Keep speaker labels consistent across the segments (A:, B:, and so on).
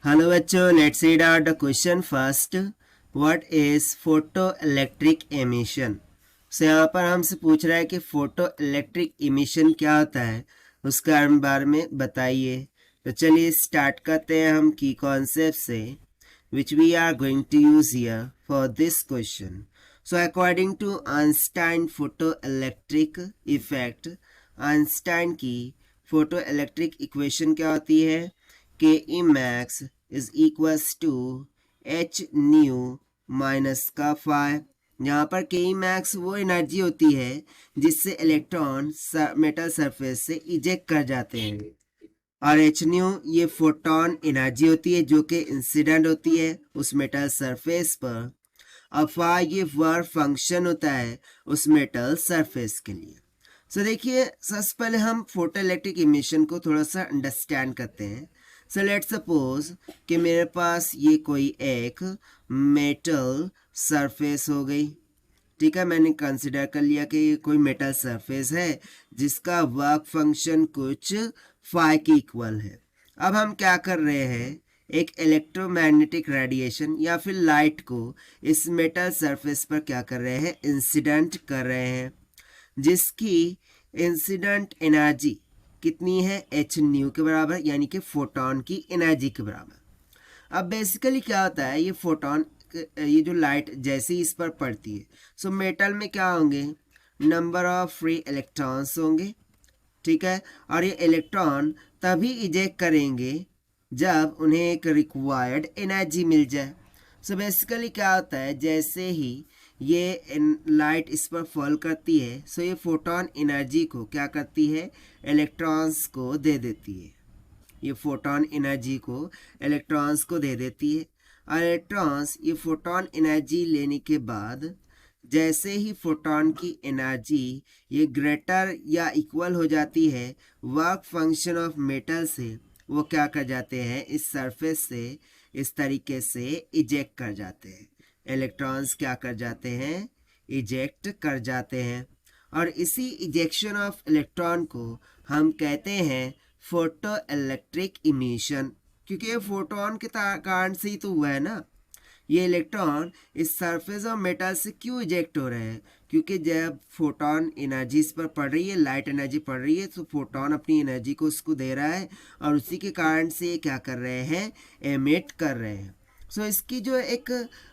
A: Hello बच्चों, let's read out the question first. What is photo electric emission. So यहाँ पर हमसे पूछ रहा है कि फोटो इलेक्ट्रिक एमिशन क्या होता है, उसके बारे में बताइए. तो चलिए स्टार्ट करते हैं हम की कॉन्सेप्ट से which we are going to use here for this question. So according to Einstein photoelectric effect, Einstein की photoelectric equation क्या होती है कि E max is equals to h nu minus का फाई. यहाँ पर के मैक्स वो एनर्जी होती है जिससे इलेक्ट्रॉन मेटल सरफेस से इजेक्ट कर जाते हैं, और एच न्यू ये फोटोन एनर्जी होती है जो कि इंसिडेंट होती है उस मेटल सरफेस पर. अब फाई ये वर्क फंक्शन होता है उस मेटल सरफेस के लिए. सो देखिए, सबसे पहले हम फोटो इलेक्ट्रिक इमिशन को थोड़ा सा अंडरस्टैंड करते हैं. सो लेट्स सपोज कि मेरे पास ये कोई एक मेटल सरफेस हो गई. ठीक है, मैंने कंसिडर कर लिया कि ये कोई मेटल सरफेस है जिसका वर्क फंक्शन कुछ फाई के इक्वल है. अब हम क्या कर रहे हैं, एक इलेक्ट्रोमैग्नेटिक रेडिएशन या फिर लाइट को इस मेटल सरफेस पर क्या कर रहे हैं, इंसिडेंट कर रहे हैं, जिसकी इंसिडेंट एनर्जी कितनी है, एच न्यू के बराबर, यानी कि फोटोन की एनर्जी के बराबर. अब बेसिकली क्या होता है, ये फोटोन, ये जो लाइट जैसे ही इस पर पड़ती है, सो मेटल में क्या होंगे, नंबर ऑफ फ्री इलेक्ट्रॉन्स होंगे. ठीक है, और ये इलेक्ट्रॉन तभी इजेक्ट करेंगे जब उन्हें एक रिक्वायर्ड एनर्जी मिल जाए. सो बेसिकली क्या होता है, जैसे ही ये लाइट इस पर फॉल करती है, सो ये फोटोन एनर्जी को क्या करती है, इलेक्ट्रॉन्स को दे देती है. ये फोटोन एनर्जी को इलेक्ट्रॉन्स को दे देती है, और इलेक्ट्रॉन्स ये फोटोन एनर्जी लेने के बाद जैसे ही फोटोन की एनर्जी ये ग्रेटर या इक्वल हो जाती है वर्क फंक्शन ऑफ मेटल से, वो क्या कर जाते हैं, इस सरफेस से इस तरीके से इजेक्ट कर जाते हैं. इलेक्ट्रॉन्स क्या कर जाते हैं, इजेक्ट कर जाते हैं. और इसी इजेक्शन ऑफ इलेक्ट्रॉन को हम कहते हैं फोटो इलेक्ट्रिक इमिशन, क्योंकि ये फोटोन के कारण से ही तो हुआ है ना. ये इलेक्ट्रॉन इस सरफेस ऑफ मेटल से क्यों इजेक्ट हो रहे हैं, क्योंकि जब फोटोन एनर्जी इस पर पड़ रही है, लाइट एनर्जी पड़ रही है, तो फोटोन अपनी एनर्जी को उसको दे रहा है, और उसी के कारण से ये क्या कर रहे हैं, एमिट कर रहे हैं. सो इसकी जो एक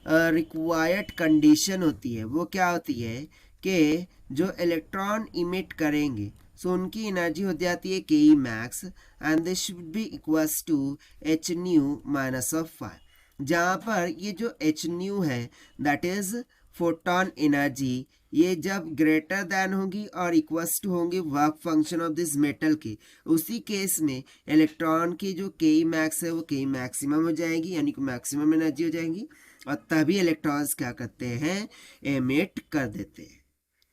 A: रिक्वायर्ड कंडीशन होती है वो क्या होती है कि जो इलेक्ट्रॉन इमिट करेंगे, सो उनकी एनर्जी हो जाती है के e max, and this should be equals to h nu minus of five. जहाँ पर ये जो एच न्यू है दैट इज फोटोन एनर्जी, ये जब ग्रेटर देन होगी और इक्वल्स टू होंगे work function of this metal के, उसी केस में इलेक्ट्रॉन की जो के ई मैक्स है वो के ई मैक्सिमम हो जाएगी, यानी कि मैक्सिमम एनर्जी हो जाएगी, और तभी इलेक्ट्रॉन्स क्या करते हैं, एमिट कर देते हैं.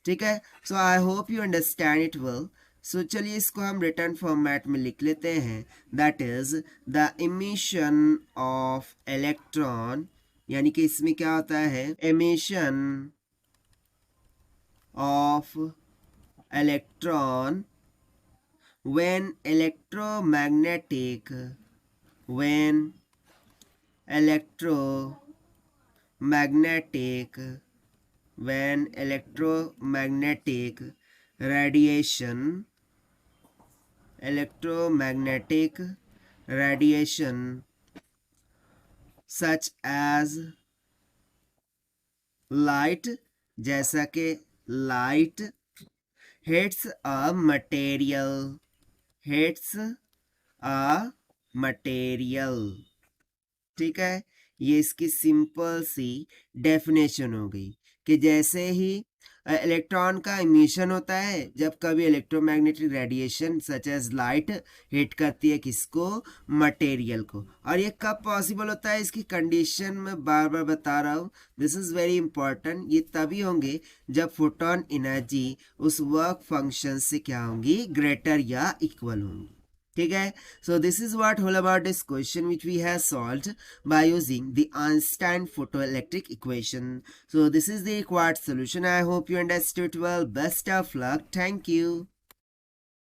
A: ठीक है, so I hope you understand it well. So चलिए इसको हम रिटर्न फॉर्मेट में लिख लेते हैं. That is the emission of electron, यानी कि इसमें क्या होता है, emission of electron when electromagnetic electromagnetic radiation such as light, जैसा कि लाइट hits a material. ठीक है, ये इसकी सिंपल सी डेफिनेशन हो गई कि जैसे ही इलेक्ट्रॉन का इमिशन होता है जब कभी electromagnetic radiation such as light hit करती है किसको, मटेरियल को. और ये कब पॉसिबल होता है, इसकी कंडीशन मैं बार बार बता रहा हूँ, दिस इज वेरी इंपॉर्टेंट. ये तभी होंगे जब फोटोन एनर्जी उस वर्क फंक्शन से क्या होंगी, ग्रेटर या इक्वल होंगी. ठीक है, so this is what whole about this question which we have solved by using the Einstein photoelectric equation. So this is the required solution. I hope you understood well. Best of luck. Thank you.